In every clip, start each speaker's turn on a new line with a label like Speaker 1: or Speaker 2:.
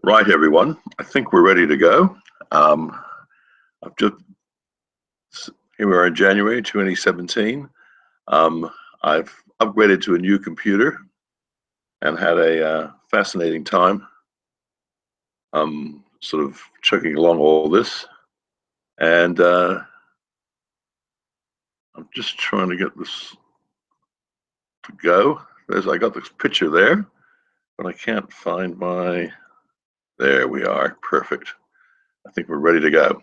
Speaker 1: Right, everyone. I think we're ready to go. I've just Here we are in January 2017. I've upgraded to a new computer and had a fascinating time. Sort of chugging along all this, and I'm just trying to get this to go. I got this picture there, but I can't find my. There we are. Perfect. I think we're ready to go.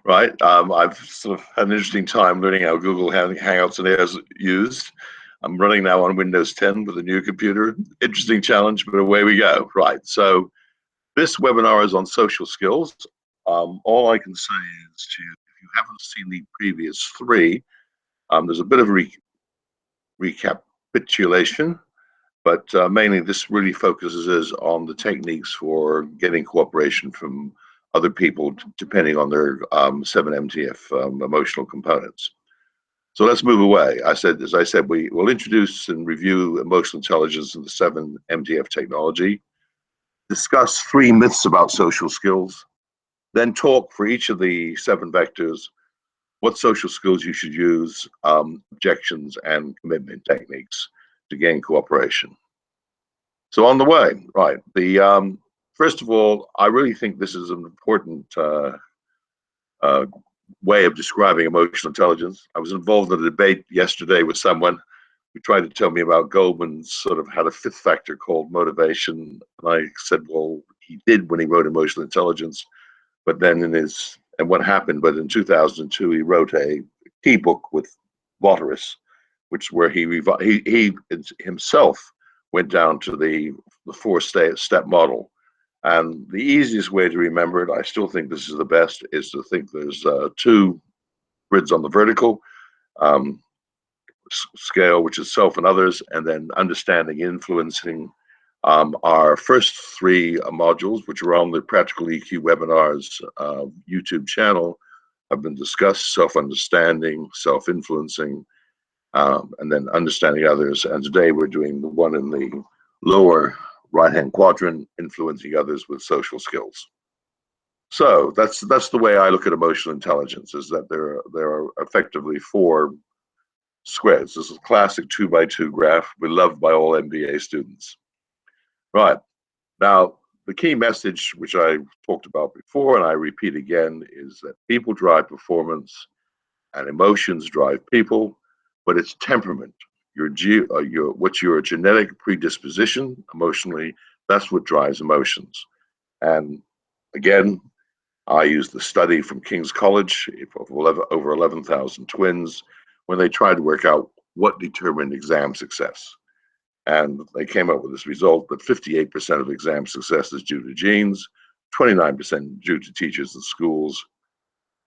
Speaker 1: Right. I've sort of had an interesting time learning how Google Hangouts and Airs used. I'm running now on Windows 10 with a new computer. Interesting challenge, but away we go. Right. So this webinar is on social skills. All I can say is if you haven't seen the previous three, there's a bit of a recapitulation, but mainly this really focuses on the techniques for getting cooperation from other people depending on their 7MTF emotional components. So let's move away. As I said, we will introduce and review emotional intelligence and the 7MTF technology, discuss 3 myths about social skills, then talk for each of the 7 vectors, what social skills you should use, objections and commitment techniques to gain cooperation. So on the way, right, first of all, I really think this is an important way of describing emotional intelligence. I was involved in a debate yesterday with someone who tried to tell me about Goldman's sort of had a 5th factor called motivation. And I said, well, he did when he wrote Emotional Intelligence, but then what happened, but in 2002, he wrote a key book with Waterous, which where he himself went down to the 4-step model. And the easiest way to remember it, I still think this is the best, is to think there's 2 grids on the vertical scale, which is self and others, and then understanding, influencing. Our first 3 modules, which are on the Practical EQ Webinars YouTube channel, have been discussed: self-understanding, self-influencing, and then understanding others. And today we're doing the one in the lower right-hand quadrant, influencing others with social skills. So that's the way I look at emotional intelligence, is that there are effectively 4 squares. This is a classic 2x2 graph, beloved by all MBA students. Right. Now, the key message, which I talked about before and I repeat again, is that people drive performance and emotions drive people, but it's temperament. What's your genetic predisposition emotionally, that's what drives emotions. And again, I use the study from King's College of over 11,000 twins when they tried to work out what determined exam success. And they came up with this result that 58% of exam success is due to genes, 29% due to teachers and schools,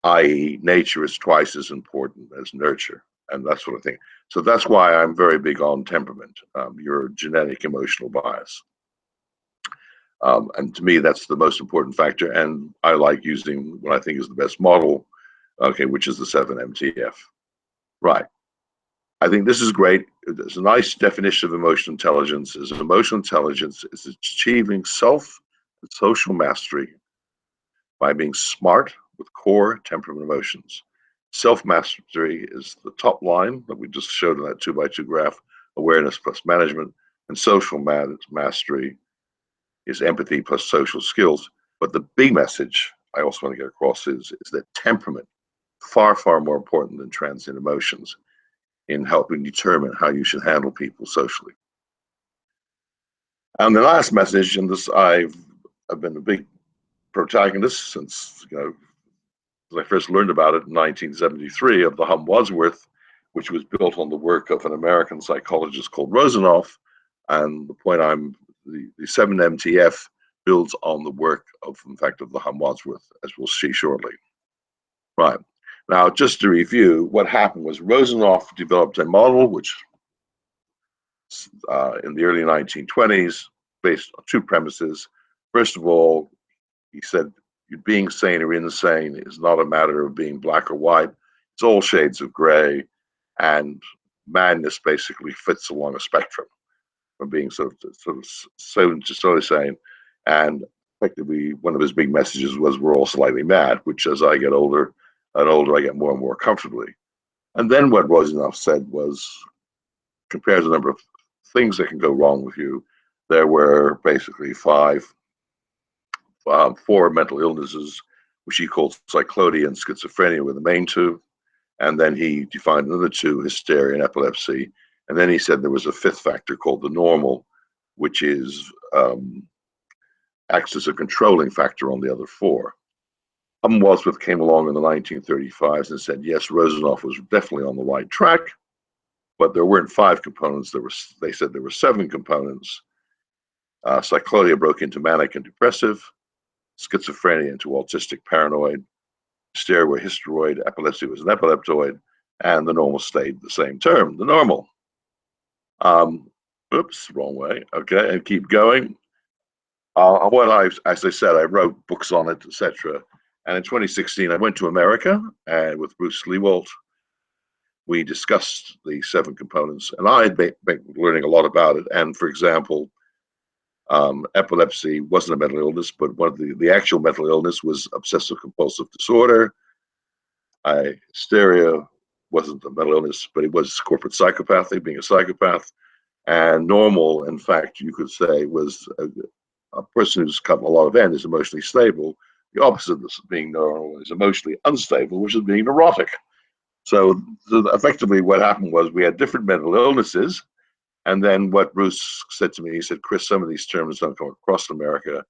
Speaker 1: i.e. nature is twice as important as nurture. And that's what I think. So that's why I'm very big on temperament, your genetic emotional bias. And to me, that's the most important factor. And I like using what I think is the best model, okay, which is the 7MTF. Right. I think this is great. There's a nice definition of emotional intelligence. Emotional intelligence is achieving self and social mastery by being smart with core temperament emotions. Self-mastery is the top line that we just showed in that 2x2 graph, awareness plus management, and social mastery is empathy plus social skills. But the big message I also want to get across is that temperament, far, far more important than transient emotions in helping determine how you should handle people socially. And the last message, and this I've been a big protagonist since, as I first learned about it in 1973, of the Wadsworth, which was built on the work of an American psychologist called Rosenoff. And the point the 7MTF builds on the work of, in fact, of the Wadsworth, as we'll see shortly. Right. Now, just to review, what happened was Rosenoff developed a model which, in the early 1920s, based on 2 premises. First of all, he said, being sane or insane is not a matter of being black or white. It's all shades of gray, and madness basically fits along a spectrum from being sort of sane and effectively, one of his big messages was we're all slightly mad, which as I get older and older, I get more and more comfortably. And then what Rosenoff said was, compares the number of things that can go wrong with you. There were basically four mental illnesses, which he called cyclodia and schizophrenia were the main two. And then he defined another two, hysteria and epilepsy. And then he said there was a fifth factor called the normal, which is acts as a controlling factor on the other four. Wadsworth came along in the 1935s and said, yes, Rosenoff was definitely on the right track, but there weren't five components. They said there were seven components. Cyclodia broke into manic and depressive, schizophrenia into autistic paranoid, hysteria were hysteroid, epilepsy was an epileptoid, and the normal stayed the same term, the normal. Oops, wrong way. Okay, and keep going. As I said, I wrote books on it, etc. And in 2016, I went to America and with Bruce Lewalt, we discussed the seven components, and I had been learning a lot about it. And for example, epilepsy wasn't a mental illness, but one of the actual mental illness was obsessive compulsive disorder. Hysteria wasn't a mental illness, but it was corporate psychopathy, being a psychopath. And normal, in fact, you could say, was a person who's cut a lot of end is emotionally stable. The opposite of being normal is emotionally unstable, which is being neurotic. So effectively what happened was we had different mental illnesses. And then what Bruce said to me, he said, Chris, some of these terms don't come across America.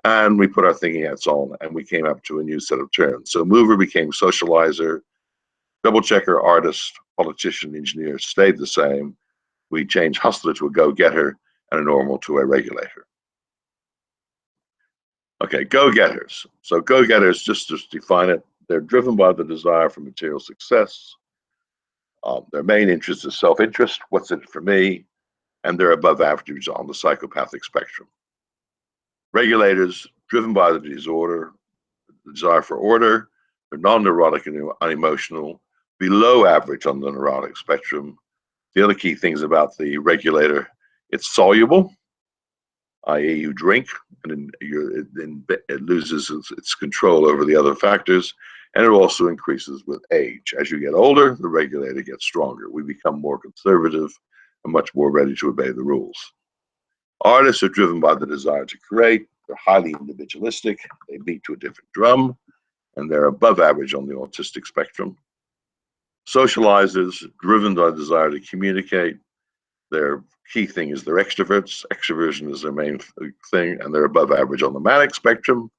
Speaker 1: And we put our thinking hats on and we came up to a new set of terms. So mover became socializer, doublechecker, artist, politician, engineer stayed the same. We changed hustler to a go-getter and a normal to a regulator. Okay, go-getters. So go-getters, just to define it, they're driven by the desire for material success. Their main interest is self-interest, what's in it for me, and they're above average on the psychopathic spectrum. Regulators, driven by the disorder, the desire for order, they're non-neurotic and unemotional, below average on the neurotic spectrum. The other key things about the regulator, it's soluble, i.e. you drink, and then it loses its control over the other factors, and it also increases with age. As you get older, the regulator gets stronger. We become more conservative and much more ready to obey the rules. Artists are driven by the desire to create. They're highly individualistic. They beat to a different drum, and they're above average on the autistic spectrum. Socializers, driven by the desire to communicate. Their key thing is they're extroverts. Extroversion is their main thing, and they're above average on the manic spectrum.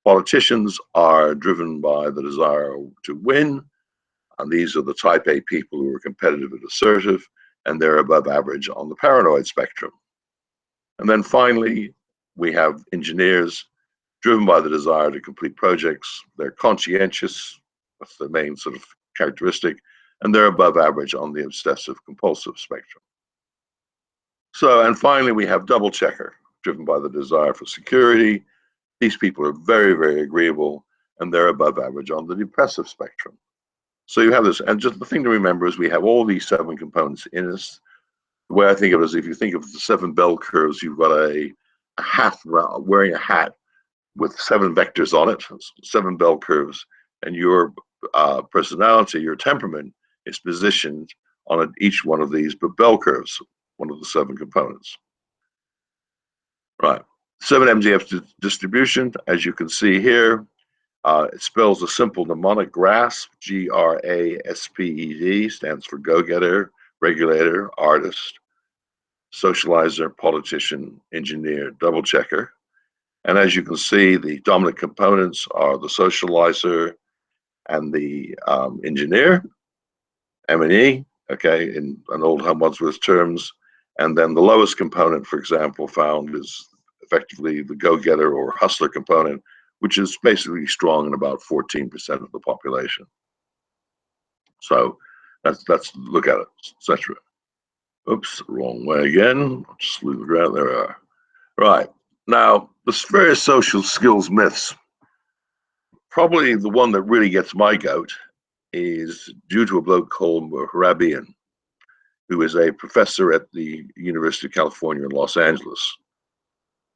Speaker 1: Politicians are driven by the desire to win, and these are the type A people who are competitive and assertive, and they're above average on the paranoid spectrum. And then finally, we have engineers driven by the desire to complete projects. They're conscientious, that's the main sort of characteristic, and they're above average on the obsessive compulsive spectrum. So, and finally, we have doublechecker, driven by the desire for security. These people are very, very agreeable, and they're above average on the depressive spectrum. So you have this, and just the thing to remember is we have all these seven components in us. The way I think of it is if you think of the seven bell curves, you've got a hat, wearing a hat with seven vectors on it, seven bell curves, and your personality, your temperament is positioned on each one of these bell curves, one of the seven components. Right. 7MDF distribution, as you can see here, it spells a simple mnemonic GRASP, G-R-A-S-P-E-D, stands for go-getter, regulator, artist, socializer, politician, engineer, doublechecker. And as you can see, the dominant components are the socializer and the engineer, M&E, okay, in an old Wadsworth terms. And then the lowest component, for example, found is effectively the go-getter or hustler component, which is basically strong in about 14% of the population. So let's look at it, etc. Oops, wrong way again. I'll just leave it right there. We are. Right. Now, the various social skills myths, probably the one that really gets my goat is due to a bloke called Mehrabian, who is a professor at the University of California in Los Angeles.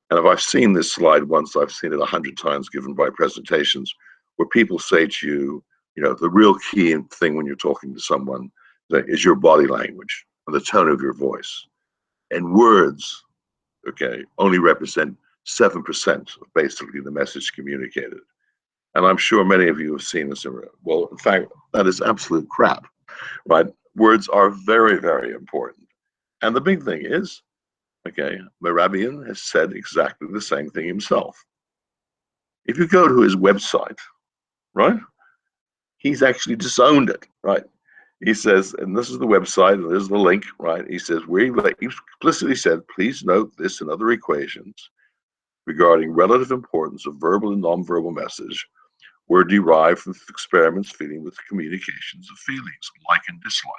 Speaker 1: And if I've seen this slide once, I've seen it 100 times given by presentations where people say to you, you know, the real key thing when you're talking to someone is your body language and the tone of your voice. And words, okay, only represent 7% of basically the message communicated. And I'm sure many of you have seen this. Well, in fact, that is absolute crap, right? Words are very, very important. And the big thing is, okay, Mehrabian has said exactly the same thing himself. If you go to his website, right, he's actually disowned it, right? He says, and this is the website, and there's the link, right? He says, he explicitly said, please note this and other equations regarding relative importance of verbal and nonverbal message were derived from experiments dealing with communications of feelings, like and dislike.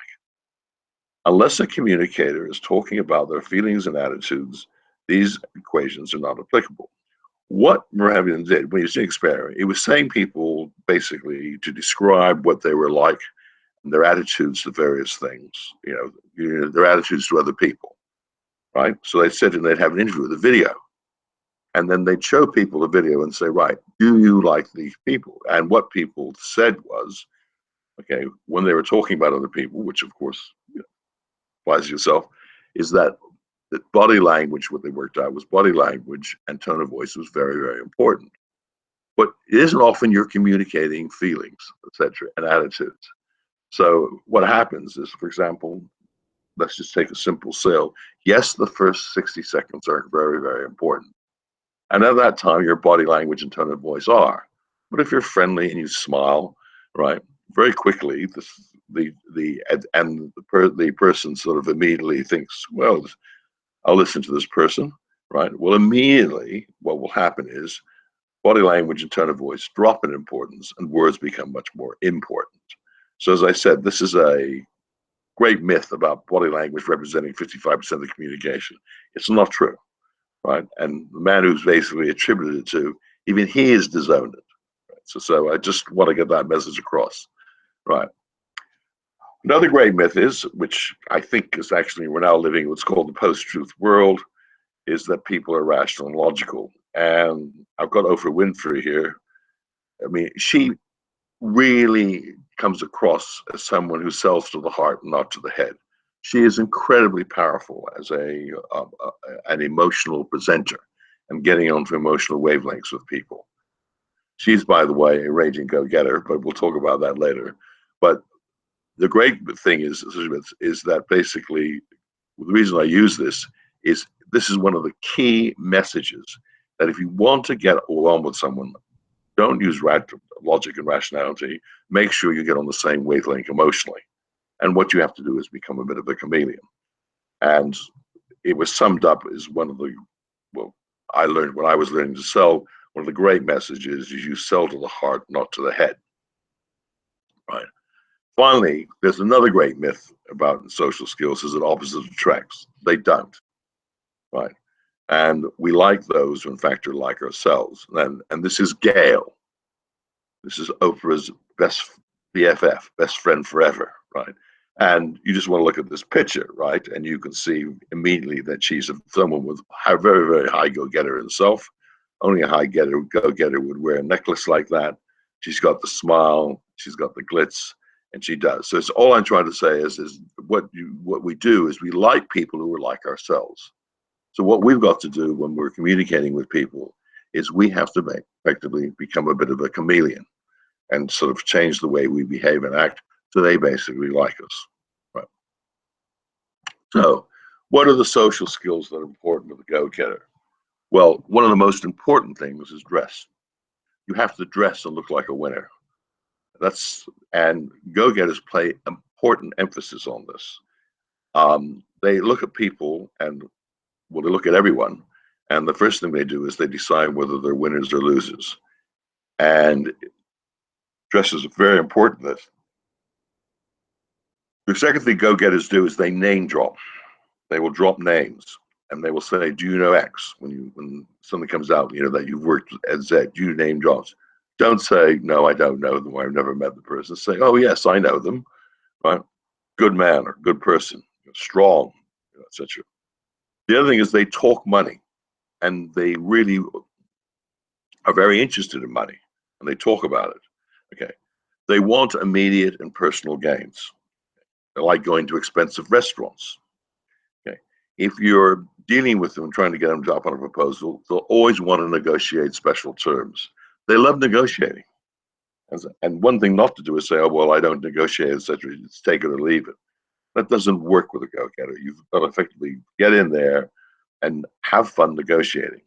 Speaker 1: Unless a communicator is talking about their feelings and attitudes, these equations are not applicable. What Mehrabian did when he was doing experiment, he was saying people basically to describe what they were like and their attitudes to various things, you know, their attitudes to other people, right? So they said, and they'd have an interview with a video. And then they'd show people the video and say, right, do you like these people? And what people said was, okay, when they were talking about other people, which of course, you know, applies to yourself, is that body language, what they worked out was body language and tone of voice was very, very important. But it isn't often you're communicating feelings, etc., and attitudes. So what happens is, for example, let's just take a simple sale. Yes, the first 60 seconds are very, very important. And at that time, your body language and tone of voice are. But if you're friendly and you smile, right, very quickly, the person sort of immediately thinks, well, I'll listen to this person, right? Well, immediately, what will happen is body language and tone of voice drop in importance, and words become much more important. So, as I said, this is a great myth about body language representing 55% of the communication. It's not true. Right? And the man who's basically attributed it to, even he is disowned it. Right? So I just want to get that message across. Right. Another great myth is, which I think is actually, we're now living in what's called the post-truth world, is that people are rational and logical. And I've got Oprah Winfrey here. I mean, she really comes across as someone who sells to the heart, not to the head. She is incredibly powerful as an emotional presenter and getting onto emotional wavelengths with people. She's, by the way, a raging go-getter, but we'll talk about that later. But the great thing is that basically the reason I use this is one of the key messages that if you want to get along with someone, don't use logic and rationality. Make sure you get on the same wavelength emotionally. And what you have to do is become a bit of a chameleon. And it was summed up as one of the, well, I learned when I was learning to sell, one of the great messages is you sell to the heart, not to the head. Right. Finally, there's another great myth about social skills is that opposites attracts. They don't. Right. And we like those who in fact are like ourselves. And this is Gail. This is Oprah's best BFF, best friend forever, right? And you just want to look at this picture, right? And you can see immediately that she's someone with a very, very high go-getter herself. Only a high go-getter would wear a necklace like that. She's got the smile, she's got the glitz, and she does. So it's all I'm trying to say is what we do is we like people who are like ourselves. So what we've got to do when we're communicating with people is we have to effectively become a bit of a chameleon and sort of change the way we behave and act so they basically like us. Right. So what are the social skills that are important to the go-getter? Well, one of the most important things is dress. You have to dress and look like a winner. And go-getters play important emphasis on this. They look at people and, well, they look at everyone. And the first thing they do is they decide whether they're winners or losers. And dress is very important. The second thing go-getters do is they name drop. They will drop names and they will say, do you know X? When something comes out, you know, that you've worked at Z, you name drops. Don't say, no, I don't know them, or I've never met the person. Say, oh, yes, I know them, right? Good man or good person, strong, etc. The other thing is they talk money. and they really are very interested in money, and they talk about it. Okay, they want immediate and personal gains. They like going to expensive restaurants. Okay, if you're dealing with them, trying to get them to up on a proposal, they'll always want to negotiate special terms. They love negotiating. And one thing not to do is say, oh, well, I don't negotiate, etc. It's take it or leave it. That doesn't work with a go-getter. You've got to effectively get in there and have fun negotiating.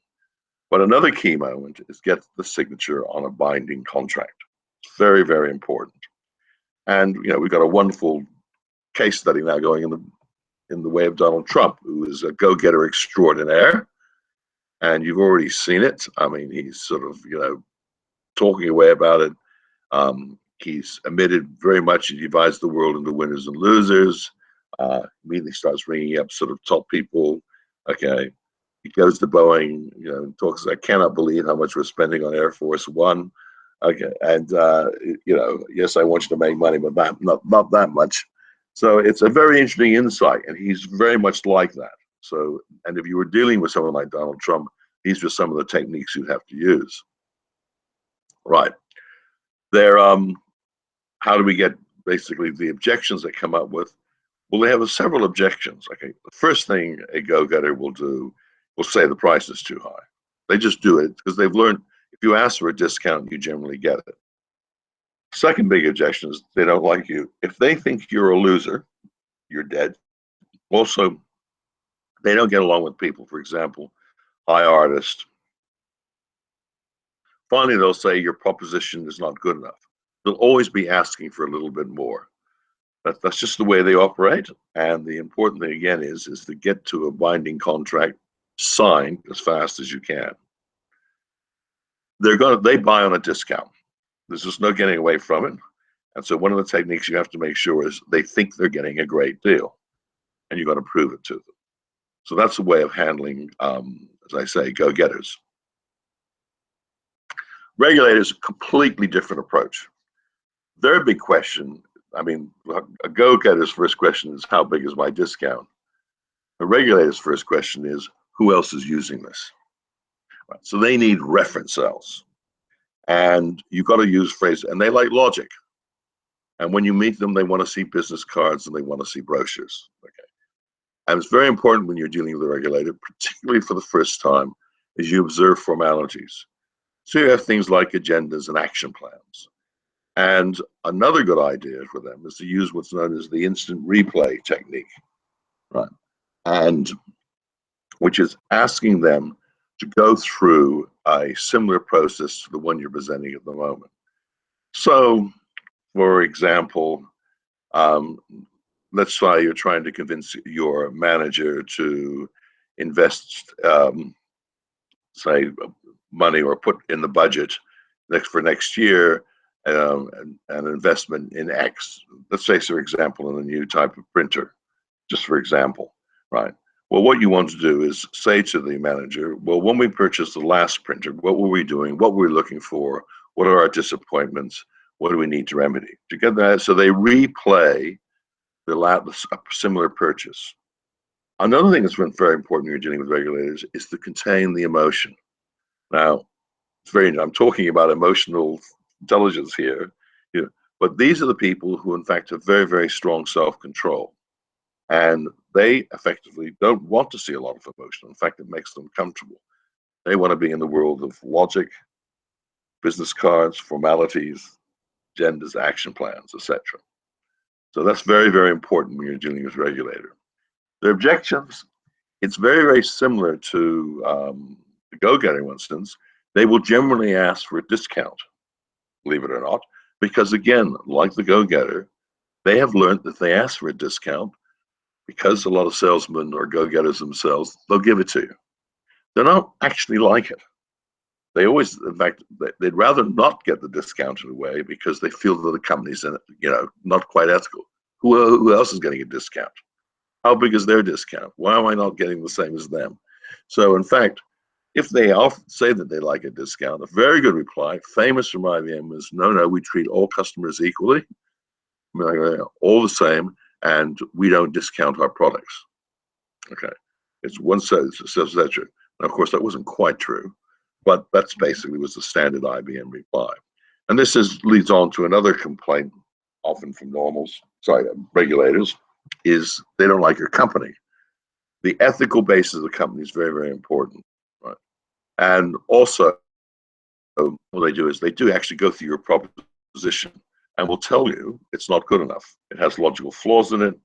Speaker 1: But another key moment is get the signature on a binding contract. It's very, very important. And we've got a wonderful case study now going in the way of Donald Trump, who is a go-getter extraordinaire. And you've already seen it. I mean, he's sort of, talking away about it. He's admitted very much he divides the world into winners and losers. Immediately starts ringing up sort of top people. Okay, he goes to Boeing, and talks. I cannot believe how much we're spending on Air Force One. Okay, and yes, I want you to make money, but not that much. So it's a very interesting insight, and he's very much like that. So, and if you were dealing with someone like Donald Trump, these are some of the techniques you'd have to use. Right. There, how do we get basically the objections they come up with? Well, they have several objections. Okay, the first thing a go-getter will do will say the price is too high. They just do it because they've learned if you ask for a discount, you generally get it. Second big objection is they don't like you. If they think you're a loser, you're dead. Also, they don't get along with people. For example, high artist. Finally, they'll say your proposition is not good enough. They'll always be asking for a little bit more. That's just the way they operate. And the important thing again is to get to a binding contract signed as fast as you can. They buy on a discount. There's just no getting away from it. And so one of the techniques you have to make sure is they think they're getting a great deal, and you've got to prove it to them. So that's a way of handling, as I say, go-getters. Regulators, completely different approach. Their big question, I mean, a go-getter's first question is, how big is my discount? A regulator's first question is, who else is using this? Right. So they need reference cells. And you've got to use phrases, and they like logic. And when you meet them, they want to see business cards and they want to see brochures. Okay. And it's very important when you're dealing with a regulator, particularly for the first time, is you observe formalities. So you have things like agendas and action plans. And another good idea for them is to use what's known as the instant replay technique, right? And which is asking them to go through a similar process to the one you're presenting at the moment. So, for example, let's say you're trying to convince your manager to invest, say, money or put in the budget for next year an investment in X. Let's say, for example, in a new type of printer, just for example, right? Well, what you want to do is say to the manager, well, when we purchased the last printer, what were we doing? What were we looking for? What are our disappointments? What do we need to remedy? To get that, so they replay a similar purchase. Another thing that's been very important when you're dealing with regulators is to contain the emotion. Now, I'm talking about emotional intelligence here, but these are the people who, in fact, have very, very strong self-control. And they effectively don't want to see a lot of emotion. In fact, it makes them comfortable. They want to be in the world of logic, business cards, formalities, agendas, action plans, etc. So that's very, very important when you're dealing with regulator. Their objections, it's very, very similar to the go-getter instance. They will generally ask for a discount, believe it or not, because again, like the go-getter, they have learned that they ask for a discount because a lot of salesmen or go-getters themselves, they'll give it to you. They're not actually like it. They always, in fact, they'd rather not get the discount in a way because they feel that the company's, not quite ethical. Who else is getting a discount? How big is their discount? Why am I not getting the same as them? So, in fact, if they say that they like a discount, a very good reply, famous from IBM, is no, we treat all customers equally, all the same, and we don't discount our products. Okay, it's one set, etc. And of course, that wasn't quite true, but that's basically was the standard IBM reply. And this leads on to another complaint, often from regulators, is they don't like your company. The ethical basis of the company is very, very important, right? And also, what they do is they do actually go through your proposition and will tell you it's not good enough. It has logical flaws in it,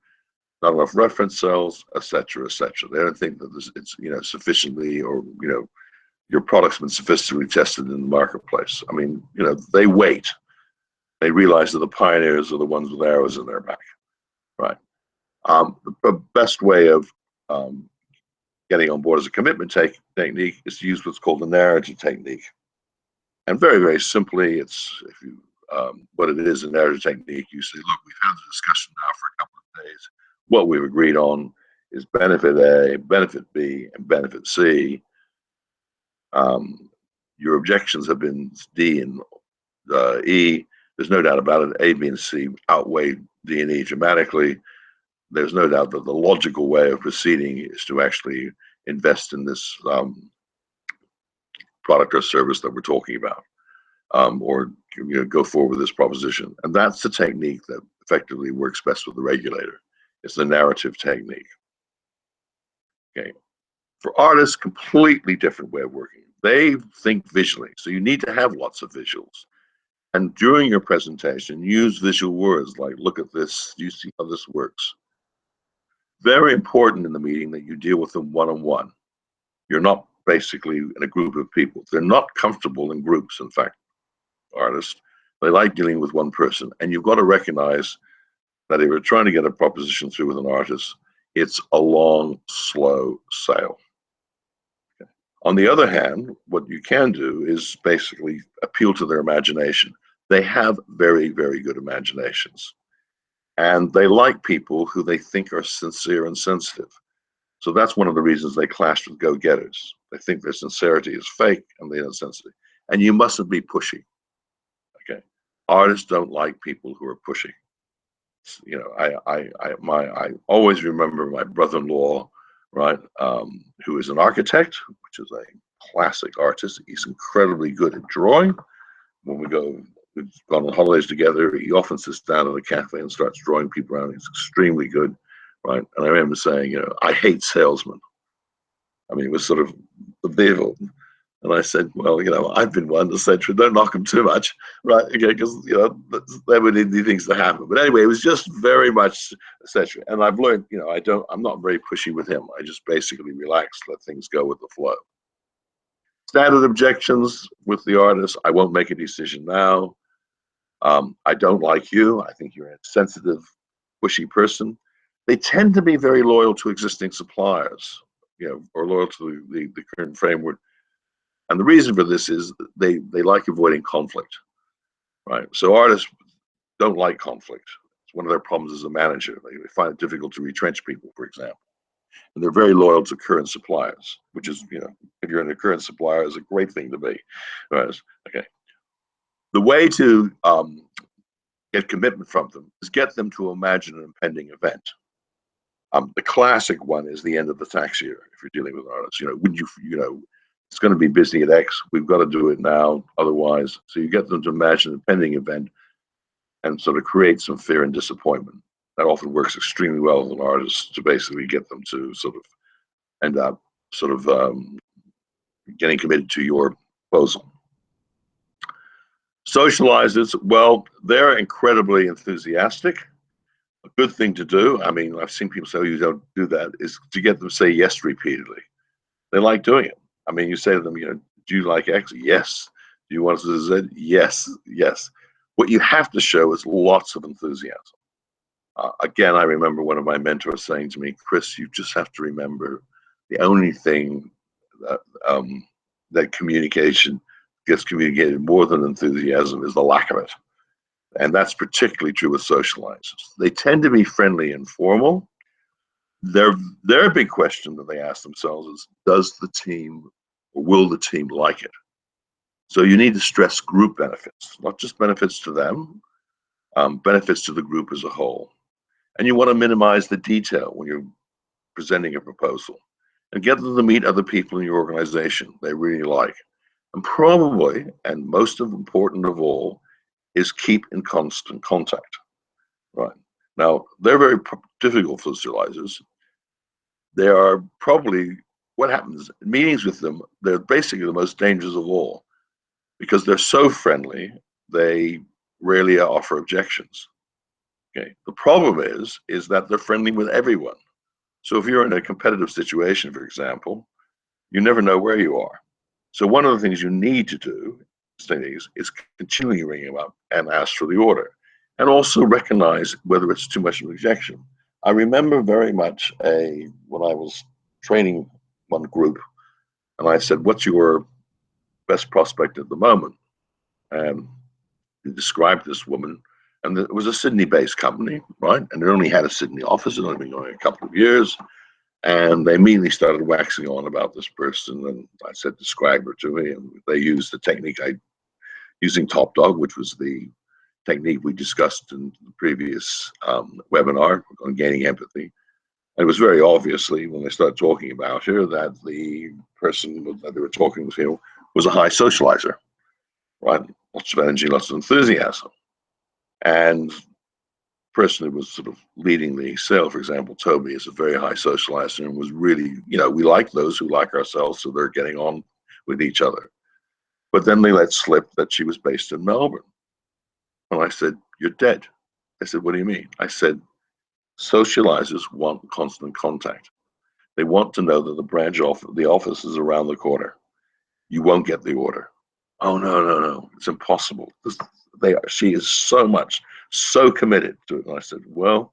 Speaker 1: not enough reference cells, etc., etc. They don't think that it's sufficiently, or your product's been sophisticately tested in the marketplace. I mean, they wait. They realize that the pioneers are the ones with arrows in their back, right? The best way of getting on board as a commitment technique is to use what's called the narrative technique. And very, very simply, what it is, a narrative technique, you say, look, we've had the discussion now for a couple of days. What we've agreed on is benefit A, benefit B, and benefit C. Your objections have been D and E. There's no doubt about it. A, B, and C outweigh D and E dramatically. There's no doubt that the logical way of proceeding is to actually invest in this product or service that we're talking about, or go forward with this proposition. And that's the technique that effectively works best with the regulator. It's the narrative technique. Okay. For artists, completely different way of working. They think visually, so you need to have lots of visuals. And during your presentation, use visual words like, look at this, do you see how this works? Very important in the meeting that you deal with them one-on-one. You're not basically in a group of people. They're not comfortable in groups, in fact, artists. They like dealing with one person. And you've got to recognize that if you're trying to get a proposition through with an artist, it's a long, slow sale. Okay. On the other hand, what you can do is basically appeal to their imagination. They have very, very good imaginations. And they like people who they think are sincere and sensitive. So that's one of the reasons they clashed with go-getters. They think their sincerity is fake and they're insensitive. And you mustn't be pushy. Okay, artists don't like people who are pushy. I always remember my brother-in-law, right, who is an architect, which is a classic artist. He's incredibly good at drawing. When we've gone on holidays together, he often sits down in a cafe and starts drawing people around. He's extremely good, right? And I remember saying, I hate salesmen. I mean, it was sort of the devil. And I said, well, I've been one, etc. Don't knock them too much, right? Okay, because there would need things to happen. But anyway, it was just very much etc. And I've learned, I'm not very pushy with him. I just basically relax, let things go with the flow. Standard objections with the artist: I won't make a decision now. I don't like you. I think you're a sensitive, pushy person. They tend to be very loyal to existing suppliers, or loyal to the current framework. And the reason for this is they like avoiding conflict, right? So artists don't like conflict. It's one of their problems as a manager. They find it difficult to retrench people, for example. And they're very loyal to current suppliers, which is, if you're in a current supplier, is a great thing to be. Right? Okay. The way to get commitment from them is get them to imagine an impending event. The classic one is the end of the tax year. If you're dealing with artists, it's going to be busy at X. We've got to do it now, otherwise. So you get them to imagine an impending event and sort of create some fear and disappointment. That often works extremely well with an artist to basically get them to sort of end up sort of getting committed to your proposal. Socializers, well, they're incredibly enthusiastic. A good thing to do, I mean, I've seen people say, oh, you don't do that, is to get them to say yes repeatedly. They like doing it. I mean, you say to them, do you like X? Yes. Do you want to Z? Yes, yes. What you have to show is lots of enthusiasm. Again, I remember one of my mentors saying to me, Chris, you just have to remember the only thing that communication gets communicated more than enthusiasm is the lack of it. And that's particularly true with socializers. They tend to be friendly and formal. Their big question that they ask themselves is, does the team, or will the team like it? So you need to stress group benefits, not just benefits to them, benefits to the group as a whole. And you want to minimize the detail when you're presenting a proposal. and get them to meet other people in your organization they really like. And probably, and most important of all, is keep in constant contact. Right. Now, they're very difficult socializers. They are probably, what happens, meetings with them, they're basically the most dangerous of all because they're so friendly, they rarely offer objections. Okay. The problem is that they're friendly with everyone. So if you're in a competitive situation, for example, you never know where you are. So one of the things you need to do is continually ring them up and ask for the order, and also recognize whether it's too much of an objection. I remember very much when I was training one group, and I said, "What's your best prospect at the moment?" And he described this woman, and it was a Sydney-based company, right? And it only had a Sydney office. It had only been going a couple of years. And they immediately started waxing on about this person. And I said, describe her to me. And they used the technique using Top Dog, which was the technique we discussed in the previous webinar on gaining empathy. And it was very obviously, when they started talking about her, that the person that they were talking to was a high socializer, right? Lots of energy, lots of enthusiasm. And person who was sort of leading the sale, for example, told me is a very high socializer and was really, we like those who like ourselves, so they're getting on with each other. But then they let slip that she was based in Melbourne. And I said, you're dead. I said, what do you mean? I said, socializers want constant contact. They want to know that the office is around the corner. You won't get the order. Oh, no. It's impossible. She is so committed to it. And I said, well,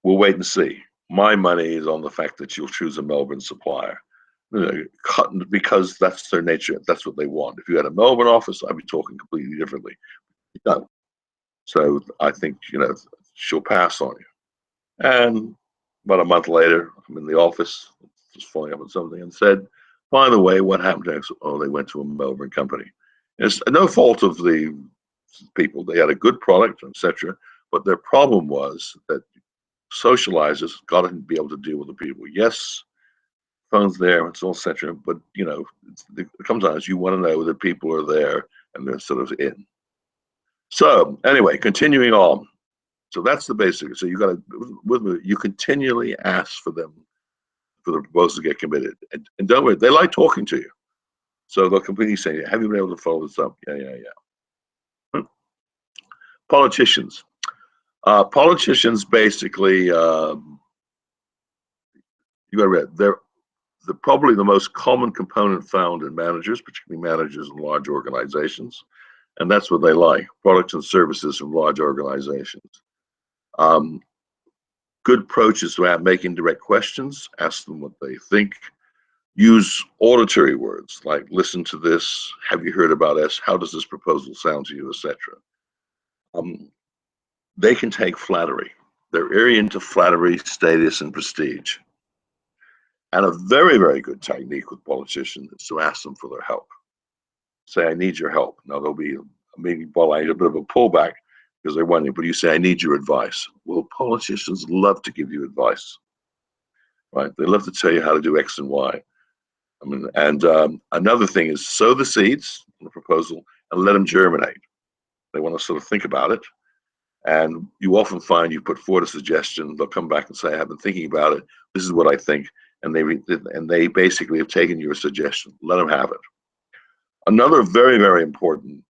Speaker 1: we'll wait and see. My money is on the fact that you'll choose a Melbourne supplier because that's their nature. That's what they want. If you had a Melbourne office, I'd be talking completely differently. No. So I think, she'll pass on you. And about a month later, I'm in the office, just following up on something, and said, by the way, what happened next? Oh, they went to a Melbourne company. It's no fault of the people. They had a good product, etc. But their problem was that socializers got to be able to deal with the people. Yes, phone's there, it's all etc. But it comes out as you want to know that people are there and they're sort of in. So anyway, continuing on. So that's the basic. So you continually ask for them for the proposal to get committed, and don't worry, they like talking to you. So they'll completely say, "Have you been able to follow this up?" Yeah. Politicians. Politicians basically, you got to read. They're probably the most common component found in managers, particularly managers in large organizations, and that's what they like: products and services from large organizations. Good approach is to making direct questions, ask them what they think. Use auditory words like "listen to this," "have you heard about us," "how does this proposal sound to you," etc. They can take flattery. They're very into flattery, status, and prestige. And a very, very good technique with politicians is to ask them for their help. Say, I need your help. Now, there'll be maybe a bit of a pullback because they're wondering, but you say, I need your advice. Well, politicians love to give you advice, right? They love to tell you how to do X and Y. Another thing is sow the seeds in the proposal and let them germinate. They want to sort of think about it. And you often find you put forward a suggestion, they'll come back and say, I've been thinking about it. This is what I think. And they basically have taken your suggestion. Let them have it. Another very, very important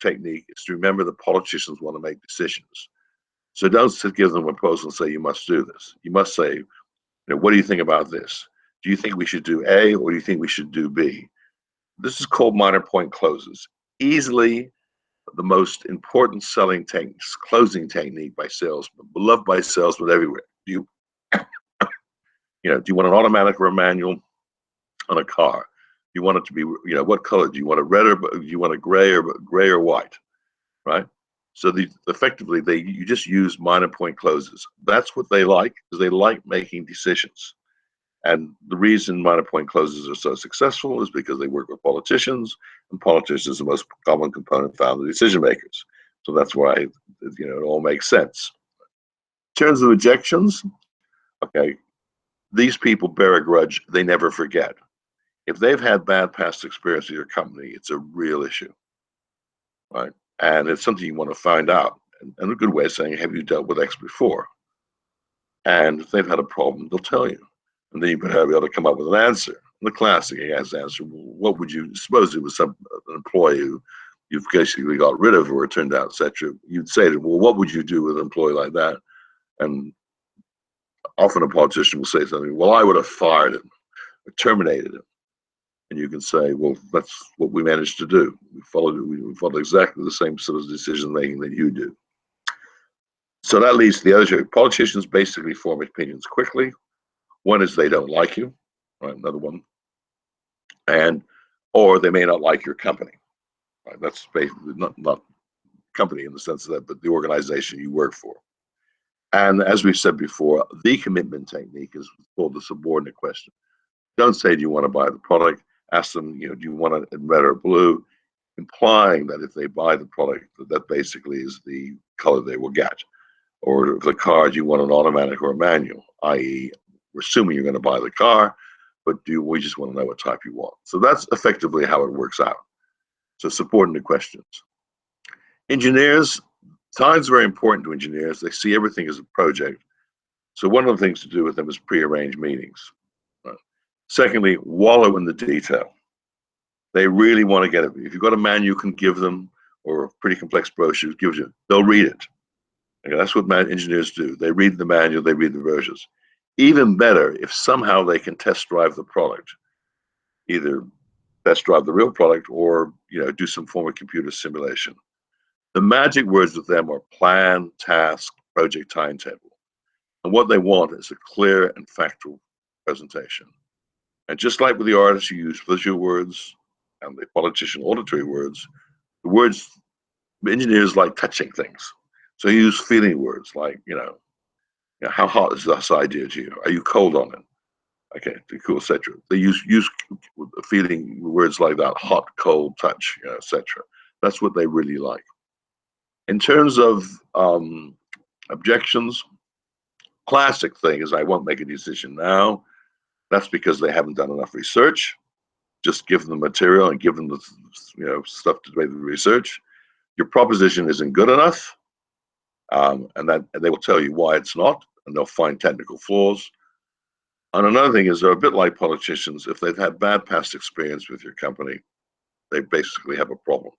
Speaker 1: technique is to remember that politicians want to make decisions. So don't give them a proposal and say, you must do this. You must say, what do you think about this? Do you think we should do A or do you think we should do B? This is called minor point closes. Easily the most important closing technique by salesmen, beloved by salesmen everywhere. Do you want an automatic or a manual on a car? You want it to be, what color? Do you want a red or do you want a gray or white? Right? So effectively, you just use minor point closes. That's what they like, because they like making decisions. And the reason minor point closes are so successful is because they work with politicians, and politicians are the most common component found in decision makers. So that's why it all makes sense. In terms of objections, okay, these people bear a grudge. They never forget. If they've had bad past experience with your company, it's a real issue, right? And it's something you want to find out. And a good way of saying, have you dealt with X before? And if they've had a problem, they'll tell you. And then you better be able to come up with an answer. The classic answer, well, what would you, suppose it was an employee who you've basically got rid of or it turned out, etc. You'd say to them, well, what would you do with an employee like that? And often a politician will say something, well, I would have fired him or terminated him. And you can say, well, that's what we managed to do. We followed exactly the same sort of decision making that you do. So that leads to the other. Politicians basically form opinions quickly. One is they don't like you, right? Another one, or they may not like your company. Right? That's basically not company in the sense of that, but the organization you work for. And as we've said before, the commitment technique is called the subordinate question. Don't say, do you want to buy the product? Ask them, do you want it in red or blue? Implying that if they buy the product, that basically is the color they will get. Or if the car, do you want an automatic or a manual? I.e., we're assuming you're going to buy the car, but we just want to know what type you want. So that's effectively how it works out. So subordinate questions. Engineers, time's very important to engineers. They see everything as a project. So one of the things to do with them is pre-arrange meetings. Secondly, wallow in the detail. They really want to get it. If you've got a manual you can give them, or a pretty complex brochure, give you, they'll read it. Okay, that's what engineers do. They read the manual, they read the brochures. Even better, if somehow they can test drive the product, either test drive the real product or do some form of computer simulation. The magic words with them are plan, task, project timetable. And what they want is a clear and factual presentation. And just like with the artists, you use visual words and the politician auditory words. The words, engineers like touching things. So you use feeling words like, how hot is this idea to you? Are you cold on it? Okay, cool, etc. They use feeling words like that, hot, cold, touch, etc. That's what they really like. In terms of objections, classic thing is I won't make a decision now. That's because they haven't done enough research. Just give them the material and give them the stuff to make the research. Your proposition isn't good enough, and they will tell you why it's not, and they'll find technical flaws. And another thing is they're a bit like politicians. If they've had bad past experience with your company, they basically have a problem.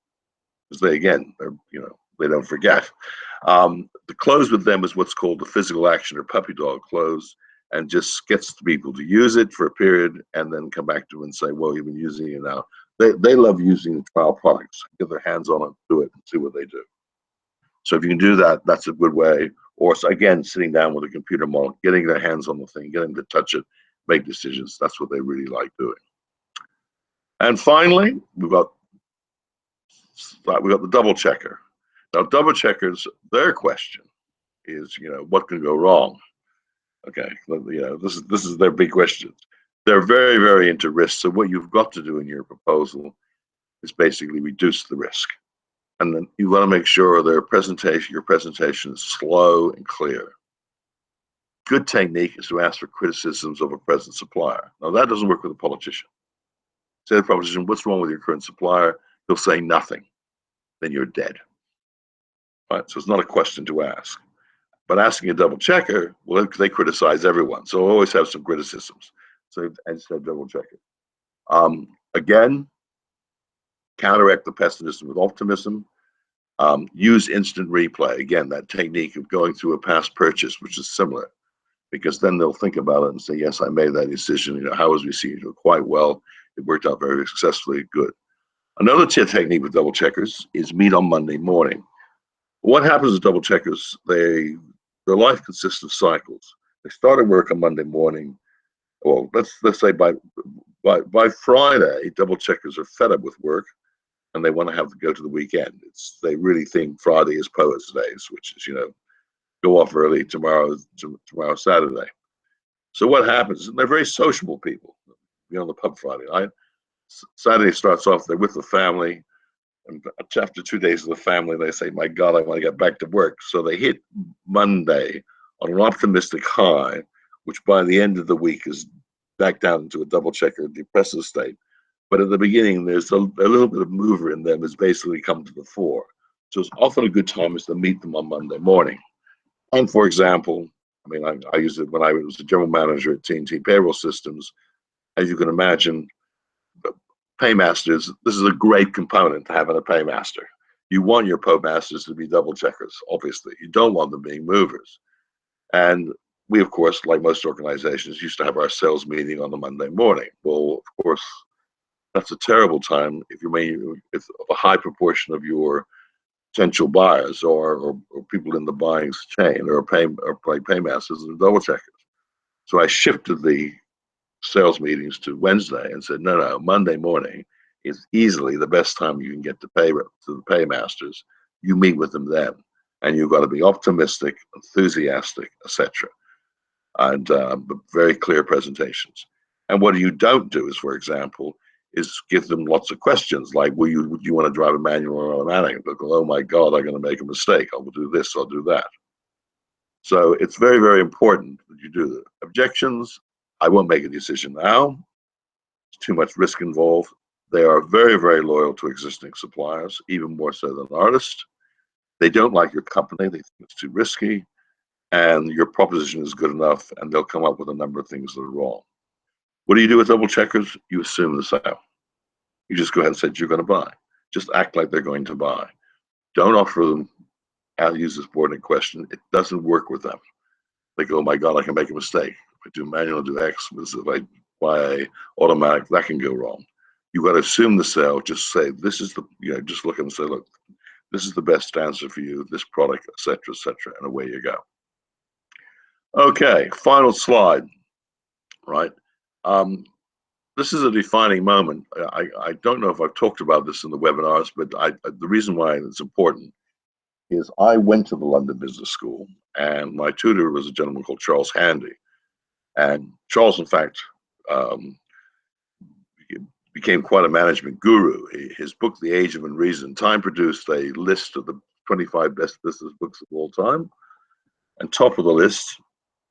Speaker 1: Because they don't forget. The close with them is what's called the physical action or puppy dog close, and just gets people to use it for a period and then come back to it and say, well, you've been using it now. They love using the trial products. Get their hands on it, do it, and see what they do. So if you can do that, that's a good way. Or again, sitting down with a computer model, getting their hands on the thing, getting them to touch it, make decisions. That's what they really like doing. And finally, we've got the double checker. Now, double checkers, their question is, what can go wrong? Okay, this is their big question. They're very, very into risk. So what you've got to do in your proposal is basically reduce the risk. And then you want to make sure your presentation is slow and clear. Good technique is to ask for criticisms of a present supplier. Now that doesn't work with a politician. Say to the politician, what's wrong with your current supplier? He'll say nothing. Then you're dead. Right? So it's not a question to ask. But asking a double checker, well, they criticize everyone. So always have some criticisms. So instead, double checker. Again, counteract the pessimism with optimism. Use instant replay. Again, that technique of going through a past purchase, which is similar, because then they'll think about it and say, yes, I made that decision. How was received? Quite well. It worked out very successfully. Good. Another technique with double checkers is meet on Monday morning. What happens with double checkers? Their life consists of cycles. They start at work on Monday morning. Well, let's say by Friday, double checkers are fed up with work, and they want to have to go to the weekend. They really think Friday is Poets' Days, which is go off early tomorrow Saturday. So what happens? And they're very sociable people. On the pub Friday night. Saturday starts off. They're with the family. And after 2 days of the family, they say, my God, I want to get back to work. So they hit Monday on an optimistic high which by the end of the week is back down into a double checker depressive state. But at the beginning, there's a little bit of mover in them has basically come to the fore. So it's often a good time is to meet them on Monday morning. And for example, I mean, I used it when I was the general manager at T&T Payroll Systems. As you can imagine, paymasters, this is a great component to having a paymaster. You want your paymasters to be double checkers, obviously. You don't want them being movers. And we, of course, like most organizations, used to have our sales meeting on the Monday morning. Well, of course, that's a terrible time if if a high proportion of your potential buyers or people in the buying chain or paymasters and double checkers. So I shifted the sales meetings to Wednesday and said, no, Monday morning is easily the best time you can get to the paymasters. You meet with them then, and you've got to be optimistic, enthusiastic, etc. And very clear presentations. And what you don't do is, for example, is give them lots of questions like, would you want to drive a manual or automatic? They'll go, oh my God, I'm going to make a mistake. I will do this, I'll do that. So it's very, very important that you do the objections. I won't make a decision now. It's too much risk involved. They are very, very loyal to existing suppliers, even more so than artists. They don't like your company. They think it's too risky. And your proposition is good enough, and they'll come up with a number of things that are wrong. What do you do with double checkers? You assume the sale. You just go ahead and say you're going to buy. Just act like they're going to buy. Don't offer them, I'll use this boarding question. It doesn't work with them. They go, oh my God, I can make a mistake. If I do manual, do X. If I buy a automatic, that can go wrong. You've got to assume the sale. Just say, this is the, just look and say, look, this is the best answer for you, this product, etc., and away you go. Okay, final slide, right? This is a defining moment. I don't know if I've talked about this in the webinars, but the reason why it's important is I went to the London Business School, and my tutor was a gentleman called Charles Handy. And Charles, in fact, became quite a management guru. His book, The Age of Unreason, Time produced a list of the 25 best business books of all time. And top of the list,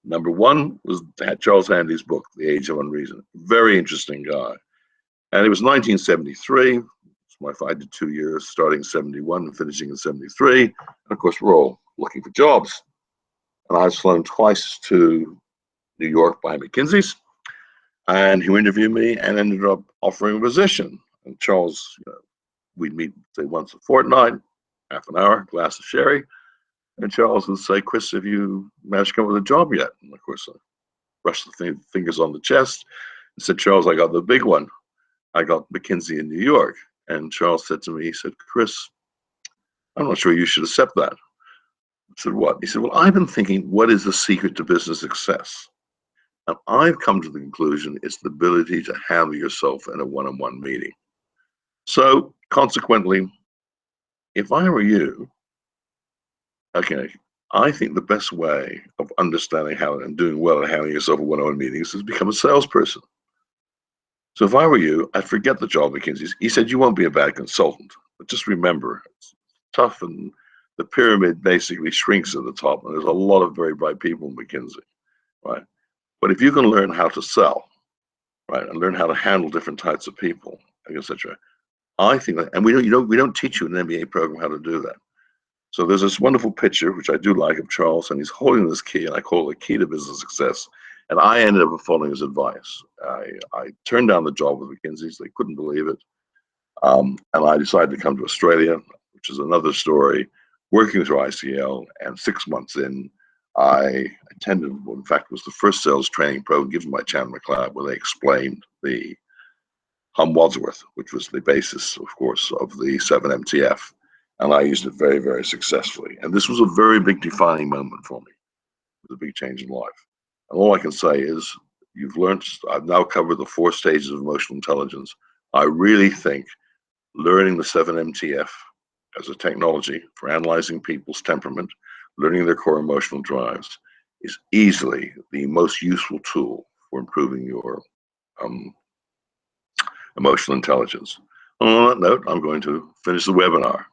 Speaker 1: number one, was Charles Handy's book, The Age of Unreason. Very interesting guy. And it was 1973. I did 2 years, starting in 71 and finishing in 73. And of course, we're all looking for jobs. And I was flown twice to New York by McKinsey's. And he interviewed me and ended up offering a position. And Charles, we'd meet, say, once a fortnight, half an hour, glass of sherry. And Charles would say, Chris, have you managed to come up with a job yet? And of course, I brushed the fingers on the chest and said, Charles, I got the big one. I got McKinsey in New York. And Charles said to me, he said, Chris, I'm not sure you should accept that. I said, what? He said, well, I've been thinking, what is the secret to business success? And I've come to the conclusion it's the ability to handle yourself in a one-on-one meeting. So consequently, if I were you, okay, I think the best way of understanding how and doing well at handling yourself in one-on-one meetings is become a salesperson. So if I were you, I'd forget the job at McKinsey's. He said, you won't be a bad consultant, but just remember, it's tough and the pyramid basically shrinks at the top, and there's a lot of very bright people in McKinsey, right? But if you can learn how to sell, right, and learn how to handle different types of people, etc., I think that, and we don't teach you in an MBA program how to do that. So there's this wonderful picture, which I do like, of Charles, and he's holding this key, and I call it the key to business success. And I ended up following his advice. I turned down the job with McKinsey's. They couldn't believe it. And I decided to come to Australia, which is another story, working through ICL. And 6 months in, I attended what in fact was the first sales training program given by Chandler McLeod, where they explained the Wadsworth, which was the basis, of course, of the 7MTF. And I used it very, very successfully. And this was a very big defining moment for me. It was a big change in life. And all I can say is, you've learned, I've now covered the 4 stages of emotional intelligence. I really think learning the 7MTF as a technology for analyzing people's temperament, learning their core emotional drives, is easily the most useful tool for improving your emotional intelligence. On that note, I'm going to finish the webinar.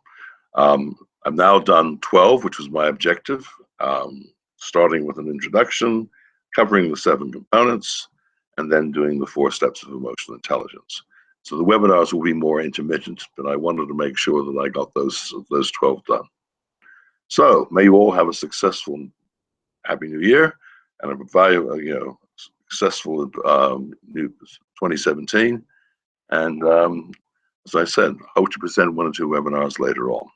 Speaker 1: I've now done 12, which was my objective, starting with an introduction, covering the 7 components, and then doing the 4 steps of emotional intelligence. So the webinars will be more intermittent, but I wanted to make sure that I got those 12 done. So may you all have a successful, happy New Year, and a successful new 2017. And as I said, hope to present 1 or 2 webinars later on.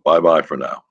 Speaker 1: Bye-bye for now.